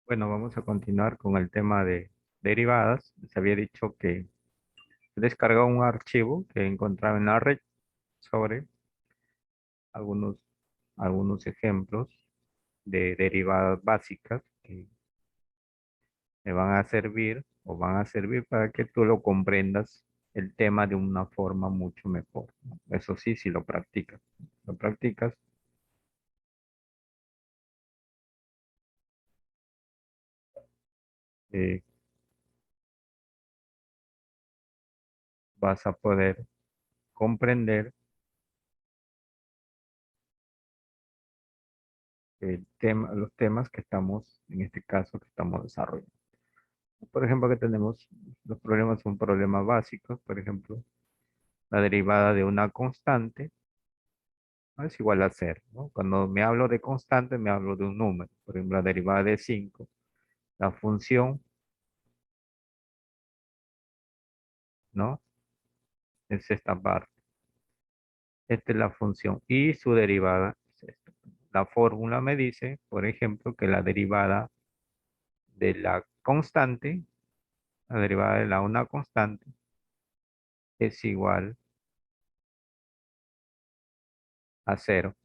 Bueno, vamos a continuar con el tema de derivadas. Les había dicho que he descargado un archivo que encontraba en la red sobre algunos, algunos ejemplos de derivadas básicas que me van a servir o van a servir para que tú lo comprendas el tema de una forma mucho mejor, ¿no? Eso sí, si lo practicas. Lo practicas, eh, vas a poder comprender el tema, los temas que estamos, en este caso, que estamos desarrollando. Por ejemplo, que tenemos, los problemas son problemas básicos, por ejemplo, la derivada de una constante, ¿no? Es igual a cero, ¿no? Cuando me hablo de constante, me hablo de un número. Por ejemplo, la derivada de 5, la función, ¿no? Es esta parte. Esta es la función y su derivada es esta. La fórmula me dice, por ejemplo, que la derivada de la constante, la derivada de la una constante, es igual a cero.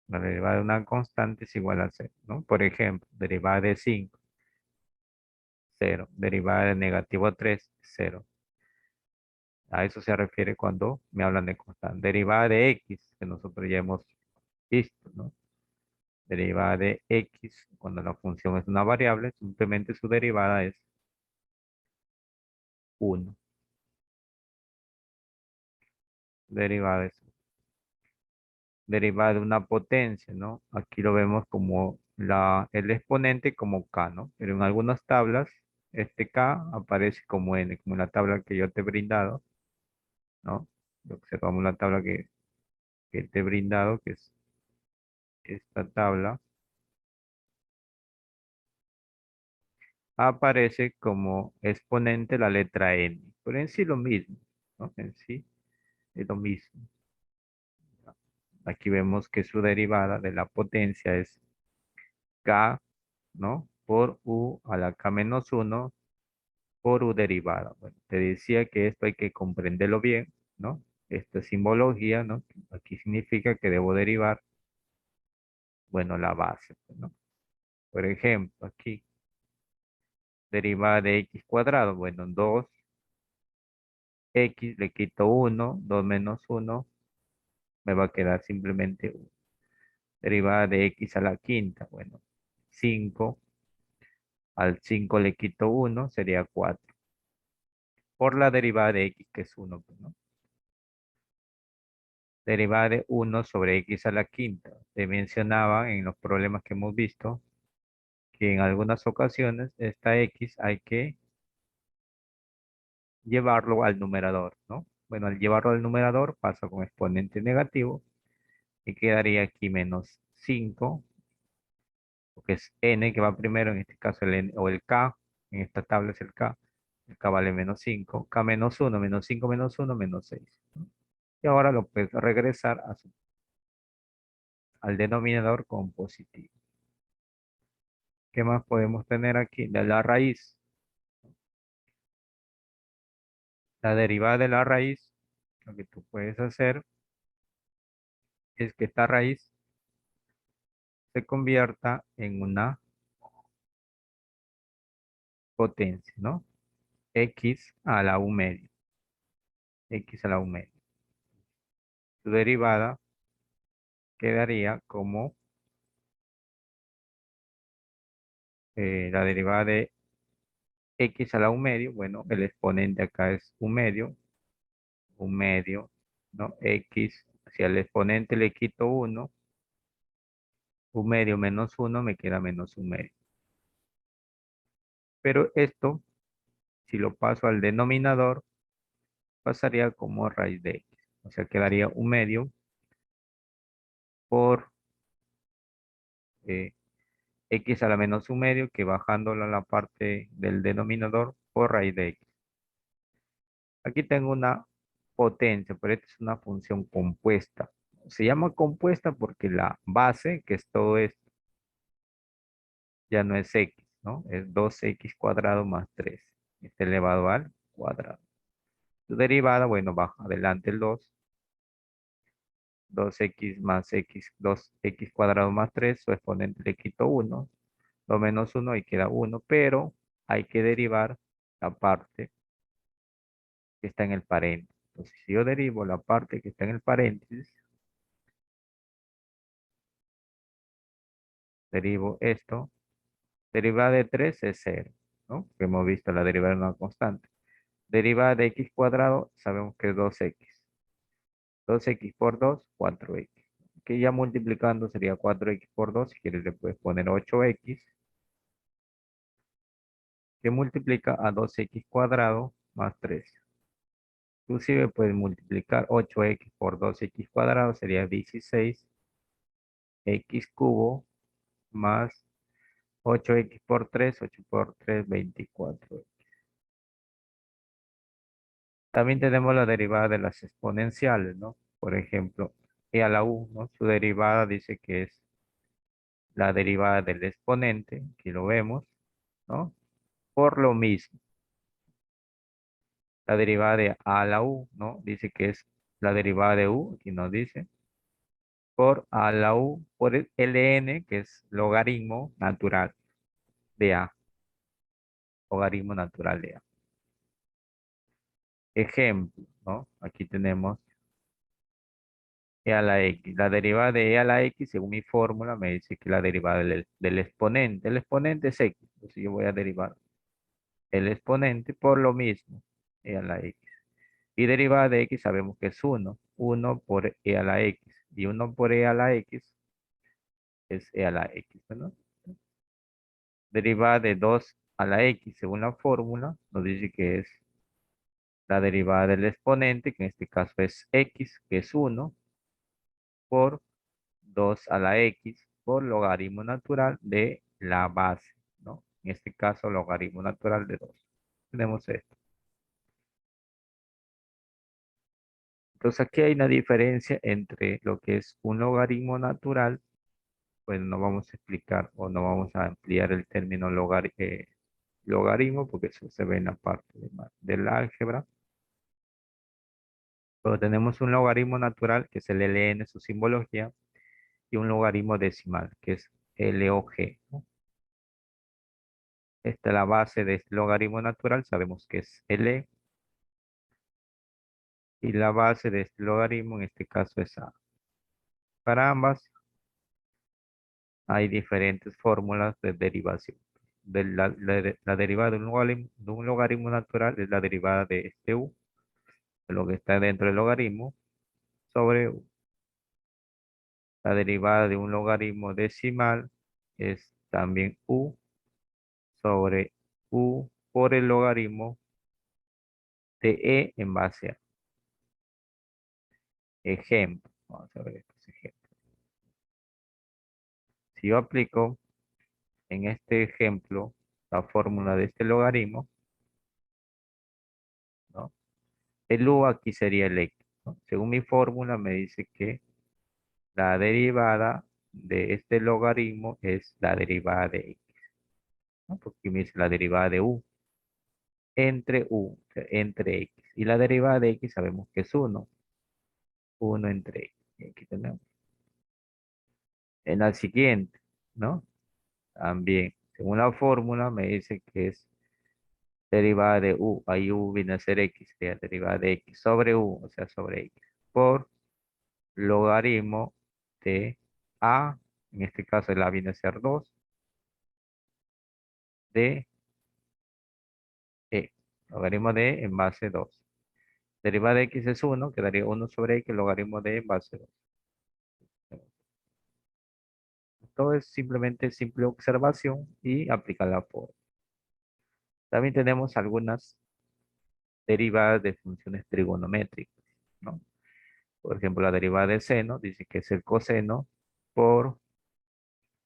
La derivada de una constante es igual a cero, ¿no? Por ejemplo, derivada de 5, cero. Derivada de negativo 3, cero. A eso se refiere cuando me hablan de constante. Derivada de x, que nosotros ya hemos visto, ¿no? Derivada de x, cuando la función es una variable, simplemente su derivada es uno. Derivada es derivada de una potencia, ¿no? Aquí lo vemos como el exponente como k, ¿no? Pero en algunas tablas, este k aparece como n, como en la tabla que yo te he brindado, ¿no? Observamos la tabla que te he brindado, que es esta tabla, aparece como exponente la letra n. Pero en sí lo mismo, ¿no? En sí es lo mismo. Aquí vemos que su derivada de la potencia es k, ¿no? Por u a la k menos uno por u derivada. Bueno, te decía que esto hay que comprenderlo bien, ¿no? Esto es simbología, ¿no? Aquí significa que debo derivar, bueno, la base, pues, ¿no? Por ejemplo, aquí, derivada de x cuadrado, bueno, 2 x le quito uno, 2 menos uno, me va a quedar simplemente 1. Derivada de x a la quinta, bueno, 5, al 5 le quito uno, sería 4. Por la derivada de x, que es uno, pues, ¿no? Derivada de uno sobre x a la quinta. Te mencionaba en los problemas que hemos visto que en algunas ocasiones esta x hay que llevarlo al numerador, ¿no? Bueno, al llevarlo al numerador pasa con exponente negativo y quedaría aquí menos 5, porque es n que va primero, en este caso el n o el k, en esta tabla es el k vale menos 5, k menos uno, menos 5 menos uno, menos 6, ¿no? Y ahora lo puedes regresar al denominador con positivo. ¿Qué más podemos tener aquí? De la raíz. La derivada de la raíz, lo que tú puedes hacer es que esta raíz se convierta en una potencia, ¿no? X a la u medio. X a la u medio. Su derivada quedaría como la derivada de x a la u medio. Bueno, el exponente acá es u medio, ¿no? X, si al exponente le quito uno, u medio menos uno me queda menos u medio. Pero esto, si lo paso al denominador, pasaría como raíz de x. O sea, quedaría un medio por x a la menos un medio, que bajándolo a la parte del denominador por raíz de x. Aquí tengo una potencia, pero esta es una función compuesta. Se llama compuesta porque la base, que es todo esto, ya no es x, ¿no? Es 2x cuadrado más 3, está elevado al cuadrado. Su derivada, bueno, baja adelante el 2x más x, 2x cuadrado más 3, su exponente le quito 1, lo menos 1 y queda 1, pero hay que derivar la parte que está en el paréntesis. Entonces, si yo derivo la parte que está en el paréntesis, derivo esto, derivada de 3 es 0, ¿no? Que hemos visto la derivada de una constante. Derivada de x cuadrado, sabemos que es 2x. 2x por 2, 4x. Que ya multiplicando sería 4x por 2. Si quieres le puedes poner 8x, que multiplica a 2x cuadrado más 3. Inclusive puedes multiplicar 8x por 2x cuadrado, sería 16x cubo más 8x por 3, 8 por 3, 24. También tenemos la derivada de las exponenciales, ¿no? Por ejemplo, e a la u, ¿no? Su derivada dice que es la derivada del exponente, aquí lo vemos, ¿no? Por lo mismo, la derivada de a a la u, ¿no? Dice que es la derivada de u, aquí nos dice, por a a la u, por el ln, que es logaritmo natural de a, logaritmo natural de a. Ejemplo, ¿no? Aquí tenemos e a la x. La derivada de e a la x, según mi fórmula, me dice que la derivada del exponente. El exponente es x, entonces yo voy a derivar el exponente por lo mismo, e a la x. Y derivada de x sabemos que es 1. 1 por e a la x. Y 1 por e a la x es e a la x, ¿no? Derivada de 2 a la x, según la fórmula, nos dice que es la derivada del exponente, que en este caso es x, que es 1, por 2 a la x, por logaritmo natural de la base, ¿no? En este caso, logaritmo natural de 2. Tenemos esto. Entonces aquí hay una diferencia entre lo que es un logaritmo natural, pues no vamos a explicar o no vamos a ampliar el término logaritmo porque eso se ve en la parte del álgebra. Pero tenemos un logaritmo natural que es el ln, su simbología, y un logaritmo decimal que es log, ¿no? Esta es la base de este logaritmo natural, sabemos que es L, y la base de este logaritmo en este caso es A. Para ambas hay diferentes fórmulas de derivación. La derivada de un logaritmo natural es la derivada de este u, de lo que está dentro del logaritmo, sobre u. La derivada de un logaritmo decimal es también u sobre u por el logaritmo de e en base a. Ejemplo, vamos a ver estos ejemplos. Si yo aplico en este ejemplo la fórmula de este logaritmo, ¿no? El u aquí sería el x, ¿no? Según mi fórmula me dice que la derivada de este logaritmo es la derivada de x, ¿no? Porque me dice la derivada de u entre u, o sea, entre x. Y la derivada de x sabemos que es 1, 1 entre x. Y aquí tenemos. En la siguiente, ¿no? También, según la fórmula me dice que es derivada de u, ahí u viene a ser x, sería derivada de x sobre u, o sea, sobre x, por logaritmo de a, en este caso la viene a ser 2, de e, logaritmo de en base 2. Derivada de x es 1, quedaría 1 sobre x, logaritmo de en base 2. Esto es simplemente simple observación y aplicar la fórmula. También tenemos algunas derivadas de funciones trigonométricas, ¿no? Por ejemplo, la derivada del seno dice que es el coseno por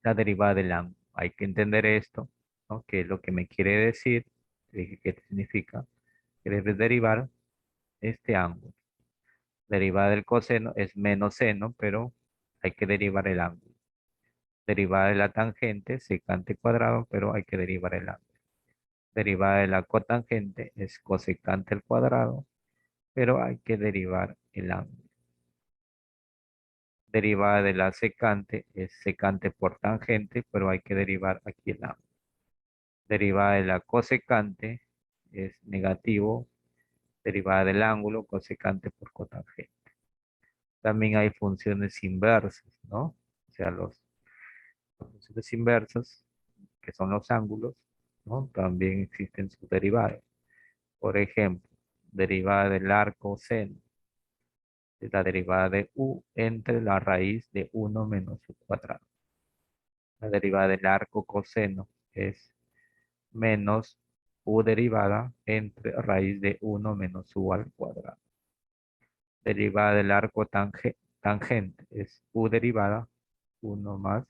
la derivada del ángulo. Hay que entender esto, ¿no? Que es lo que me quiere decir, dije, ¿qué significa? Que debes derivar este ángulo. Derivada del coseno es menos seno, pero hay que derivar el ángulo. Derivada de la tangente, secante cuadrado, pero hay que derivar el ángulo. Derivada de la cotangente es cosecante al cuadrado, pero hay que derivar el ángulo. Derivada de la secante es secante por tangente, pero hay que derivar aquí el ángulo. Derivada de la cosecante es negativo, derivada del ángulo, cosecante por cotangente. También hay funciones inversas, ¿no? O sea, las funciones inversas, que son los ángulos, ¿no? También existen sus derivadas. Por ejemplo, derivada del arco seno es la derivada de u entre la raíz de 1 menos u cuadrado. La derivada del arco coseno es menos u derivada entre raíz de 1 menos u al cuadrado. Derivada del arco tangente es u derivada 1 más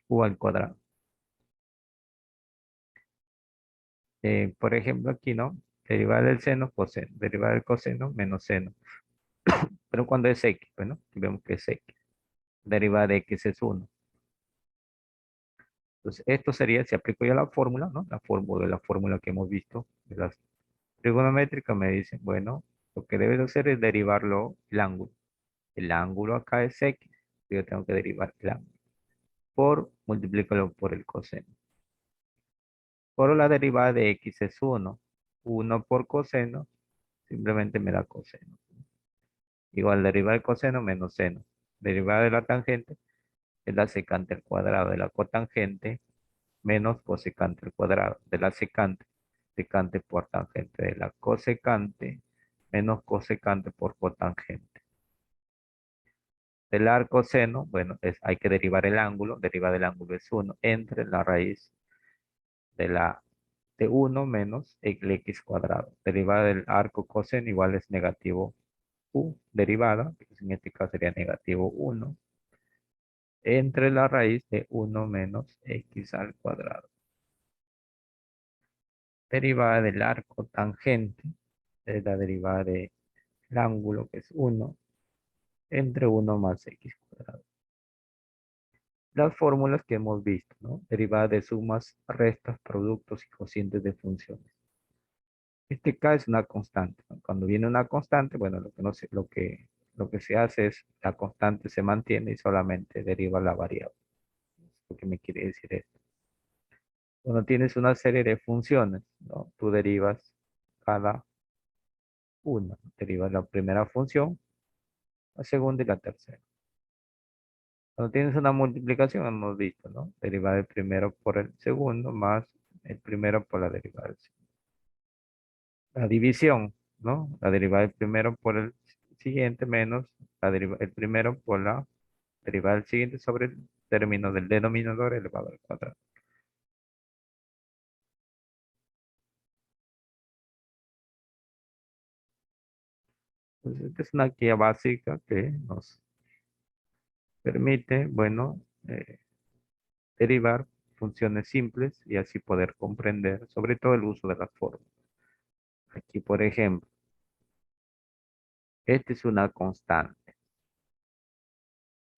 u al cuadrado. Por ejemplo, aquí, ¿no? Derivada del seno, coseno. Derivada del coseno, menos seno. Pero cuando es x, bueno, aquí vemos que es x. Derivada de x es 1. Entonces, esto sería, si aplico ya la fórmula, ¿no? La fórmula que hemos visto de las trigonométricas me dicen, bueno, lo que debes hacer es derivarlo el ángulo. El ángulo acá es x. Yo tengo que derivar el ángulo. Multiplícalo por el coseno. Por la derivada de x es 1. 1 por coseno, simplemente me da coseno. Igual derivada del coseno menos seno. Derivada de la tangente es la secante al cuadrado de la cotangente menos cosecante al cuadrado de la secante. Secante por tangente de la cosecante menos cosecante por cotangente. Del arco seno, bueno, hay que derivar el ángulo. Derivada del ángulo es 1 entre la raíz de 1 menos el x cuadrado. Derivada del arco coseno igual es negativo u derivada, que en este caso sería negativo 1, entre la raíz de 1 menos x al cuadrado. Derivada del arco tangente es la derivada del ángulo, que es 1, entre 1 más x cuadrado. Las fórmulas que hemos visto, ¿no? Derivada de sumas, restas, productos y cocientes de funciones. Este K es una constante, ¿no? Cuando viene una constante, bueno, lo que, no se, lo que se hace es la constante se mantiene y solamente deriva la variable. Lo que me quiere decir esto. Cuando tienes una serie de funciones, ¿no? Tú derivas cada una. Derivas la primera función, la segunda y la tercera. Cuando tienes una multiplicación, hemos visto, ¿no? Derivar el primero por el segundo más el primero por la derivada del segundo. La división, ¿no? La derivada del primero por el siguiente menos el primero por la derivada del siguiente sobre el término del denominador elevado al cuadrado. Entonces, esta es una guía básica que nos permite, bueno, derivar funciones simples y así poder comprender sobre todo el uso de las fórmulas. Aquí, por ejemplo, esta es una constante.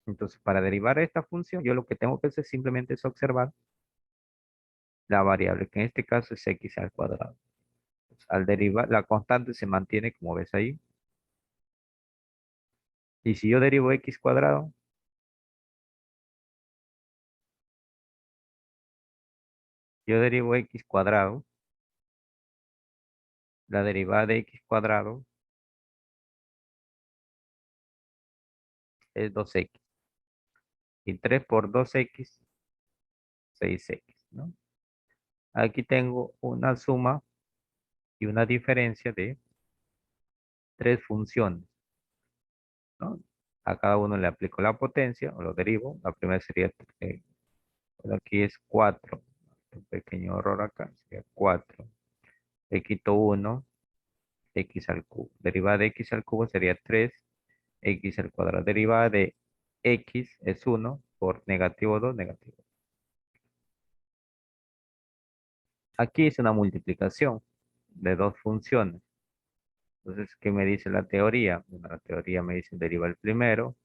Entonces, para derivar esta función, yo lo que tengo que hacer simplemente es observar la variable, que en este caso es x al cuadrado. Entonces, al derivar, la constante se mantiene como ves ahí. Y si yo derivo x cuadrado, yo derivo x cuadrado, la derivada de x cuadrado es 2x. Y 3 por 2x, 6x, ¿no? Aquí tengo una suma y una diferencia de tres funciones, ¿no? A cada uno le aplico la potencia o lo derivo. La primera sería, bueno, aquí es 4. Un pequeño error acá, sería 4. Le quito 1, x al cubo. Derivada de x al cubo sería 3, x al cuadrado. Derivada de x es 1 por negativo 2, negativo. Aquí es una multiplicación de dos funciones. Entonces, ¿qué me dice la teoría? Bueno, la teoría me dice deriva el primero,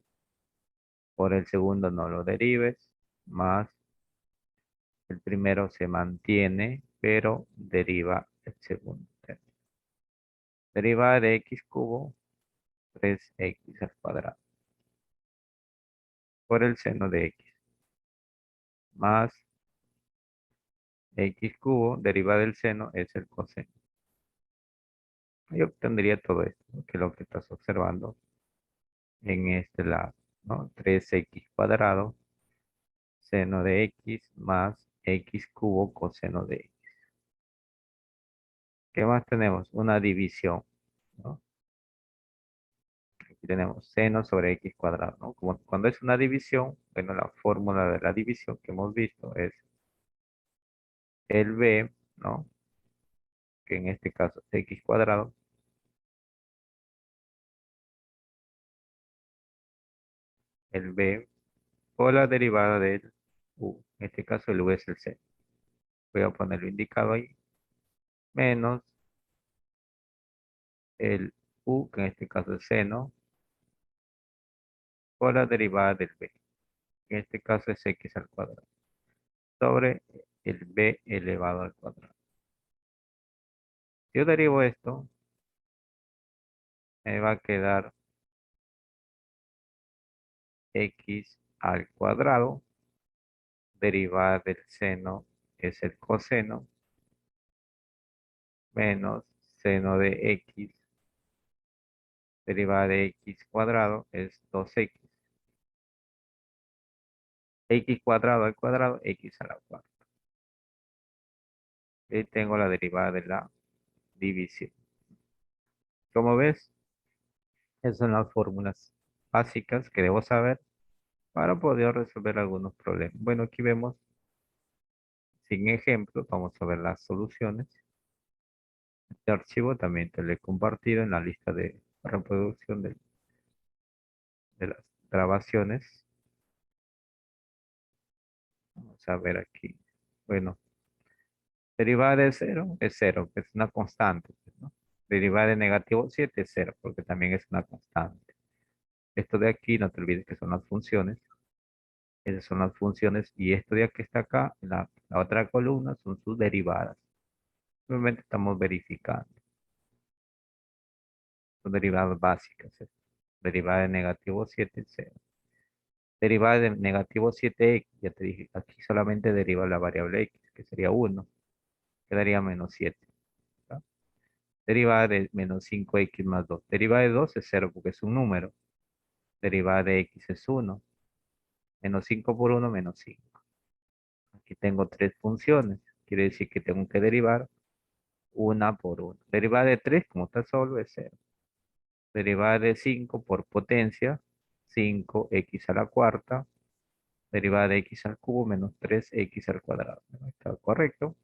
por el segundo no lo derives, más el primero se mantiene, pero deriva el segundo. Derivada de x cubo, 3x al cuadrado, por el seno de x, más x cubo, derivada del seno es el coseno. Y obtendría todo esto, ¿no? Que es lo que estás observando en este lado, ¿no? 3x cuadrado, seno de x, más x cubo coseno de x. ¿Qué más tenemos? Una división, ¿no? Aquí tenemos seno sobre x cuadrado, ¿no? Como cuando es una división, bueno, la fórmula de la división que hemos visto es el b, ¿no? Que en este caso es x cuadrado, el b por la derivada del u. En este caso el u es el seno. Voy a ponerlo indicado ahí, menos el u, que en este caso es seno, por la derivada del b. En este caso es x al cuadrado, sobre el b elevado al cuadrado. Si yo derivo esto, me va a quedar x al cuadrado, derivada del seno es el coseno, menos seno de x, derivada de x cuadrado es 2x. X cuadrado al cuadrado, x a la cuarta. Y tengo la derivada de la división. Como ves, esas son las fórmulas básicas que debo saber para poder resolver algunos problemas. Bueno, aquí vemos sin ejemplos, vamos a ver las soluciones. Este archivo también te lo he compartido en la lista de reproducción de las grabaciones. Vamos a ver aquí. Bueno, derivada de cero es cero, que es una constante, pues, ¿no? Derivada de negativo 7 es cero, porque también es una constante. Esto de aquí, no te olvides que son las funciones. Esas son las funciones. Y esto de aquí está acá, la otra columna, son sus derivadas. Simplemente estamos verificando. Son derivadas básicas, ¿eh? Derivada de negativo 7 es cero. Derivada de negativo 7x, ya te dije, aquí solamente deriva la variable x, que sería 1. Quedaría menos 7. ¿Tá? Derivada de menos 5x más 2. Derivada de 2 es cero porque es un número. Derivada de x es 1. Menos 5 por 1, menos 5. Aquí tengo tres funciones. Quiere decir que tengo que derivar una por una. Derivada de 3, como está solo, es cero. Derivada de 5 por potencia, 5x a la cuarta. Derivada de x al cubo menos 3x al cuadrado. Está correcto.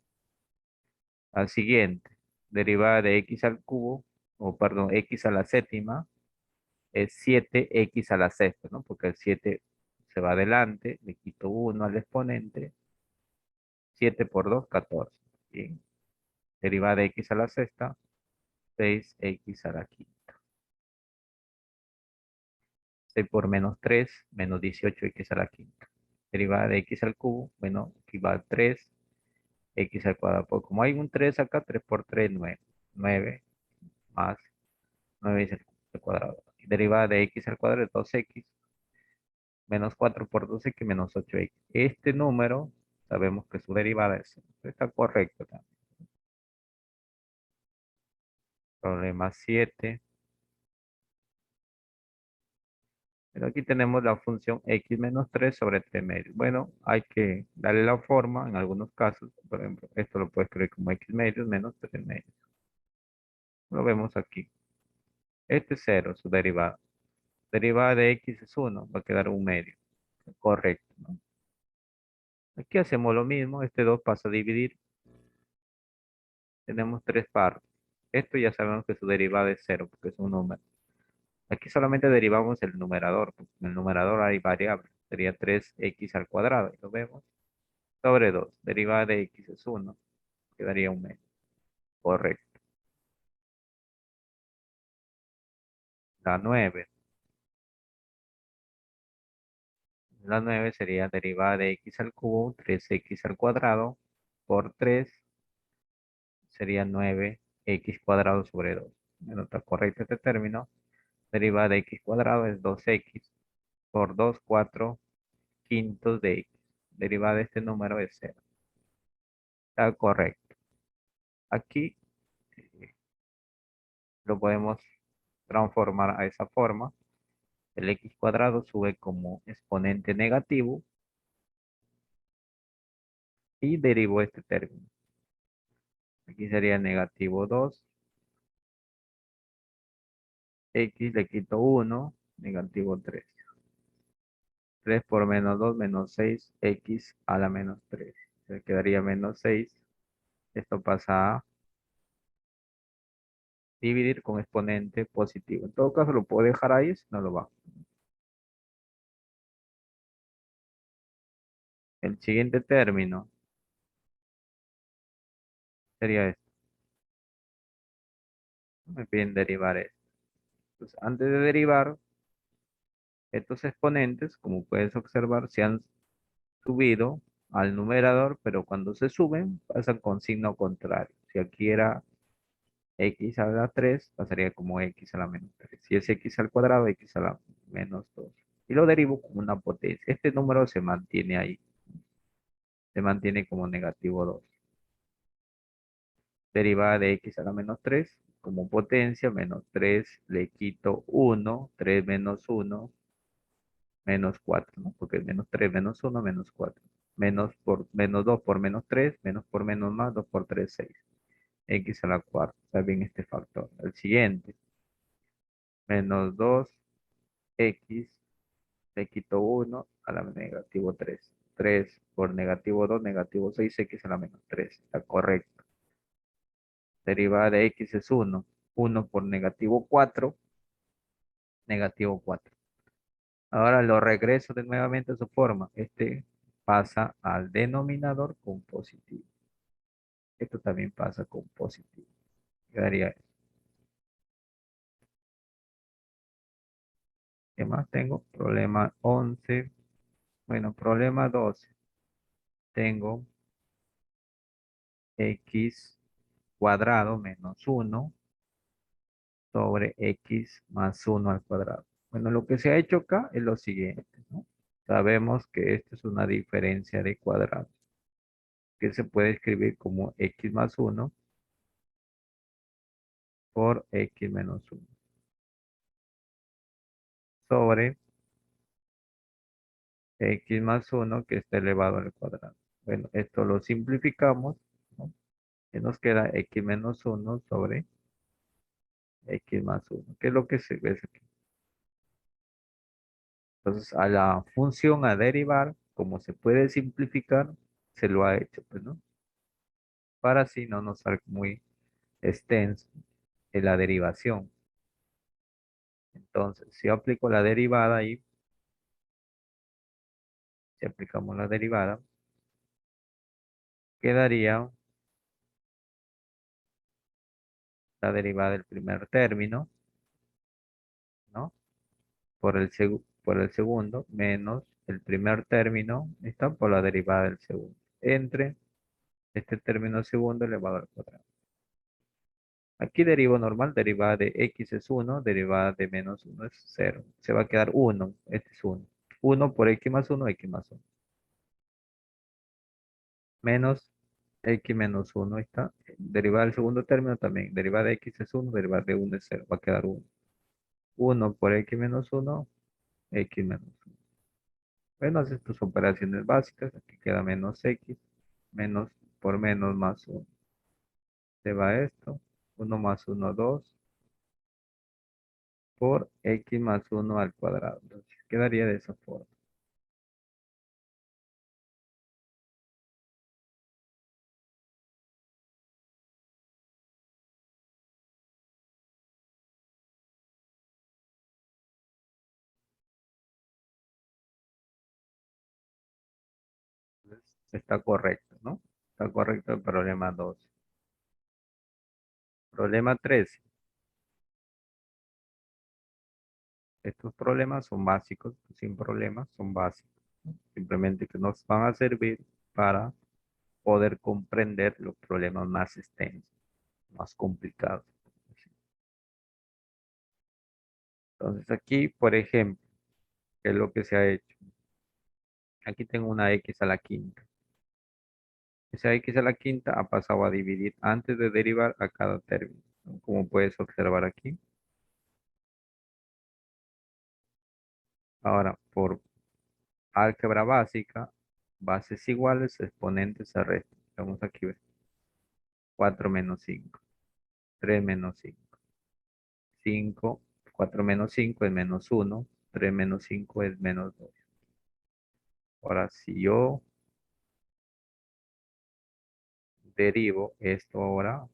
Al siguiente, derivada de x al cubo, o perdón, x a la séptima, es 7x a la sexta, ¿no? Porque el 7 se va adelante, le quito 1 al exponente, 7 por 2, 14. Bien. Derivada de x a la sexta, 6x a la quinta. 6 por menos 3, menos 18x a la quinta. Derivada de x al cubo, bueno, aquí va 3, x al cuadrado. Pues como hay un 3 acá, 3 por 3, 9. 9 más 9 es el cuadrado. Y derivada de x al cuadrado es 2x, menos 4 por 2x menos 8x. Este número, sabemos que su derivada es 0. Está correcto también. Problema 7. Pero aquí tenemos la función x menos 3 sobre 3 medios. Bueno, hay que darle la forma en algunos casos. Por ejemplo, esto lo puedes escribir como x medios menos 3 medios. Lo vemos aquí. Este es 0, su derivada. Derivada de x es 1, va a quedar un medio. Correcto, ¿no? Aquí hacemos lo mismo. Este 2 pasa a dividir. Tenemos tres partes. Esto ya sabemos que su derivada es 0 porque es un número. Aquí solamente derivamos el numerador, porque en el numerador hay variables. Sería 3x al cuadrado, y lo vemos. Sobre 2. Derivada de x es 1. Quedaría un medio. Correcto. La 9. La 9 sería derivada de x al cubo, 3x al cuadrado, por 3 sería 9x cuadrado sobre 2. No está correcto este término. Derivada de x cuadrado es 2x por 2, 4 quintos de x. Derivada de este número es 0. Está correcto. Aquí lo podemos transformar a esa forma. El x cuadrado sube como exponente negativo y derivo este término. Aquí sería negativo 2. X le quito 1, negativo 3. 3 por menos 2, menos 6, x a la menos 3. Se quedaría menos 6. Esto pasa a dividir con exponente positivo. En todo caso lo puedo dejar ahí, si no lo va. El siguiente término sería esto. Me piden derivar esto. Entonces, antes de derivar, estos exponentes, como puedes observar, se han subido al numerador, pero cuando se suben, pasan con signo contrario. Si aquí era x a la 3 pasaría como x a la menos 3. Si es x al cuadrado, x a la menos 2. Y lo derivo como una potencia. Este número se mantiene ahí. Se mantiene como negativo 2. Derivada de x a la menos 3 como potencia, menos 3 le quito 1, 3 menos 1, menos 4, ¿no? Porque menos 3 menos 1 menos 4. Menos 2 por menos 3 menos por menos más, 2 por 3 6. X a la cuarta. Está bien este factor. El siguiente, menos 2x le quito 1 a la negativo 3. 3 por negativo 2, negativo 6, x a la menos 3. Está correcto. Derivada de x es 1. 1 por negativo 4, negativo 4. Ahora lo regreso de nuevamente a su forma. Este pasa al denominador con positivo. Esto también pasa con positivo. Quedaría eso. ¿Qué más tengo? Problema 11. Bueno, problema 12. Tengo x cuadrado menos 1 sobre x más 1 al cuadrado. Bueno, lo que se ha hecho acá es lo siguiente, ¿no? Sabemos que esto es una diferencia de cuadrados, que se puede escribir como x más 1 por x menos 1 sobre x más 1 que está elevado al cuadrado. Bueno, esto lo simplificamos, ¿no? Y nos queda x menos 1 sobre x más 1, que es lo que se ve aquí. Entonces, a la función a derivar, como se puede simplificar, se lo ha hecho, pues, ¿no? Para así no nos salga muy extenso en la derivación. Entonces, si aplico la derivada ahí, si aplicamos la derivada, quedaría la derivada del primer término, ¿no? Por el segundo, menos el primer término, está por la derivada del segundo, entre este término segundo elevado al cuadrado. Aquí derivo normal, derivada de x es 1, derivada de menos 1 es 0. Se va a quedar 1, este es 1. 1 por x más 1, x más 1. Menos x menos 1, ahí está. Derivada del segundo término también. Derivada de x es 1, derivada de 1 es 0. Va a quedar 1. 1 por x menos 1, x menos 1. Bueno, haces tus operaciones básicas. Aquí queda menos x, menos por menos más 1. Se va esto. 1 más 1, 2 por x más 1 al cuadrado. Entonces, quedaría de esa forma. Entonces, está correcto, ¿no? Está correcto el problema 2. Problema 3. Estos problemas son básicos, sin problemas son básicos. Simplemente que nos van a servir para poder comprender los problemas más extensos, más complicados. Entonces aquí, por ejemplo, ¿qué es lo que se ha hecho? Aquí tengo una x a la quinta. Esa x a la quinta ha pasado a dividir antes de derivar a cada término, ¿no? Como puedes observar aquí. Ahora, por álgebra básica, bases iguales, exponentes se restan. Vamos aquí, ¿ves? 4 menos 5, 3 menos 5, 5, 4 menos 5 es menos 1, 3 menos 5 es menos 2. Ahora, si yo derivo esto ahora,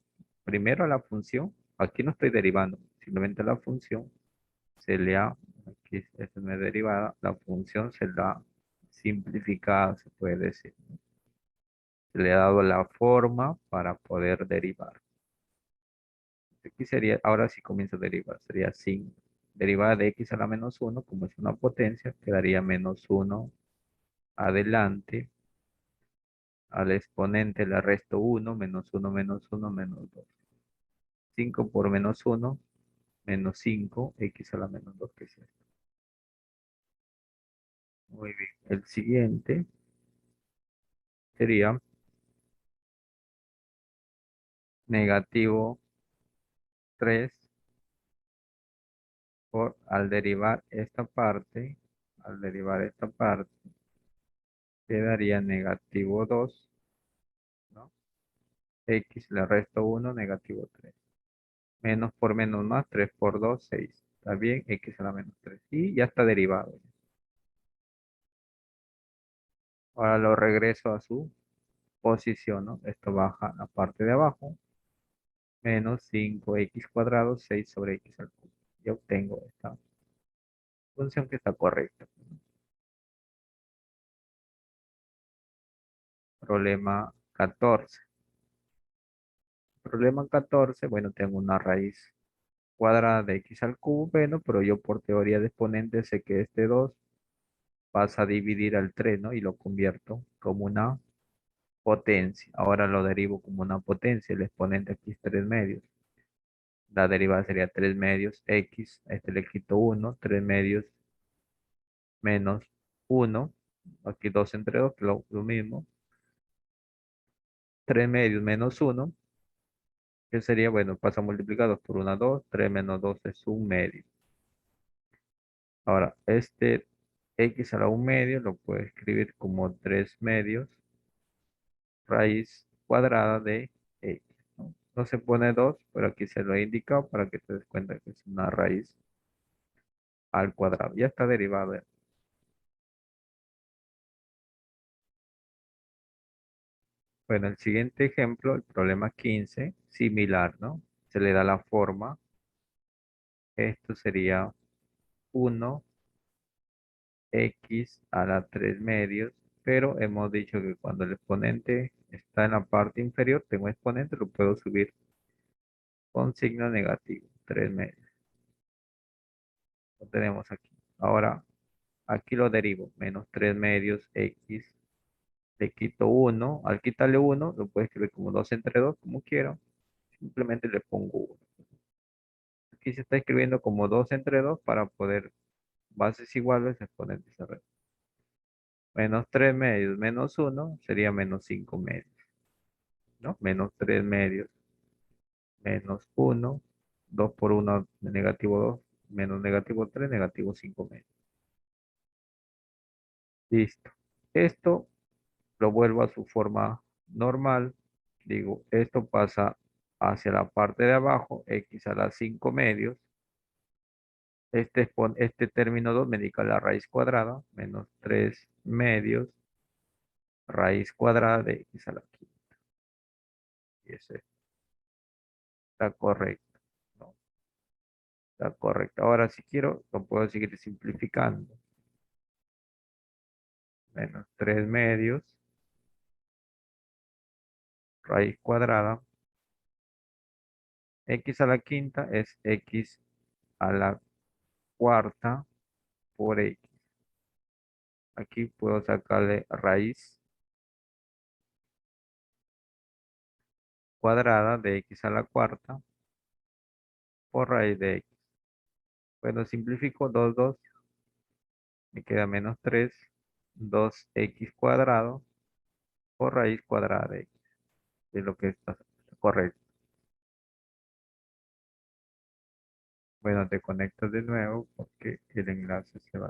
primero a la función, aquí no estoy derivando, simplemente la función se le ha, aquí esta no es derivada, la función se la ha simplificada, se puede decir. Se le ha dado la forma para poder derivar. Aquí sería, ahora sí comienza a derivar, sería 5. Derivada de x a la menos 1, como es una potencia, quedaría menos 1 adelante. Al exponente le resto 1, menos 1, menos 1, menos 2. 5 por menos 1, menos 5, x a la menos 2, que es esto. Muy bien. El siguiente sería negativo 3 por, al derivar esta parte, quedaría negativo 2, ¿no? X le resto 1, negativo 3. Menos por menos más, 3 por 2, 6. Está bien, x a la menos 3. Y ya está derivado. Ahora lo regreso a su posición, ¿no? Esto baja a la parte de abajo. Menos 5x cuadrado, 6 sobre x al cubo. Y obtengo esta función que está correcta. Problema 14. Problema 14, bueno, tengo una raíz cuadrada de x al cubo, bueno, pero yo por teoría de exponentes sé que este 2 pasa a dividir al 3, ¿no? Y lo convierto como una potencia. Ahora lo derivo como una potencia. El exponente aquí es 3 medios. La derivada sería 3 medios x. A este le quito 1. 3 medios menos 1. Aquí 2 entre 2, lo mismo. 3 medios menos 1. Que sería, bueno, pasa multiplicados por 1, 2. 3 menos 2 es 1 medio. Ahora, este x a la 1 medio lo puedo escribir como 3 medios raíz cuadrada de x, ¿no? No se pone 2, pero aquí se lo he indicado para que te des cuenta que es una raíz al cuadrado. Ya está derivado. Bueno, el siguiente ejemplo, el problema 15, similar, ¿no? Se le da la forma. Esto sería 1 x a la 3 medios, pero hemos dicho que cuando el exponente está en la parte inferior, tengo exponente, lo puedo subir con signo negativo, 3 medios. Lo tenemos aquí. Ahora, aquí lo derivo, menos 3 medios x, le quito 1, al quitarle 1, lo puedo escribir como 2 entre 2, como quiero, simplemente le pongo 1. Aquí se está escribiendo como 2 entre 2 para poder bases iguales, exponentes a ver. Menos 3 medios menos 1 sería menos 5 medios, ¿no? Menos 3 medios menos 1, 2 por 1 negativo 2, menos negativo 3, negativo 5 medios. Listo. Esto lo vuelvo a su forma normal. Digo, esto pasa hacia la parte de abajo, x a la 5 medios. Este término 2 me indica la raíz cuadrada, menos 3 medios, raíz cuadrada de x a la quinta. Y ese está correcto, ¿no? Está correcto. Ahora, si quiero, lo puedo seguir simplificando. Menos 3 medios, raíz cuadrada. X a la quinta es x a la cuarta por x. Aquí puedo sacarle raíz cuadrada de x a la cuarta por raíz de x. Bueno, simplifico 2 me queda menos 3 2x cuadrado por raíz cuadrada de x. Es lo que está correcto. Bueno, te conectas de nuevo porque el enlace se va.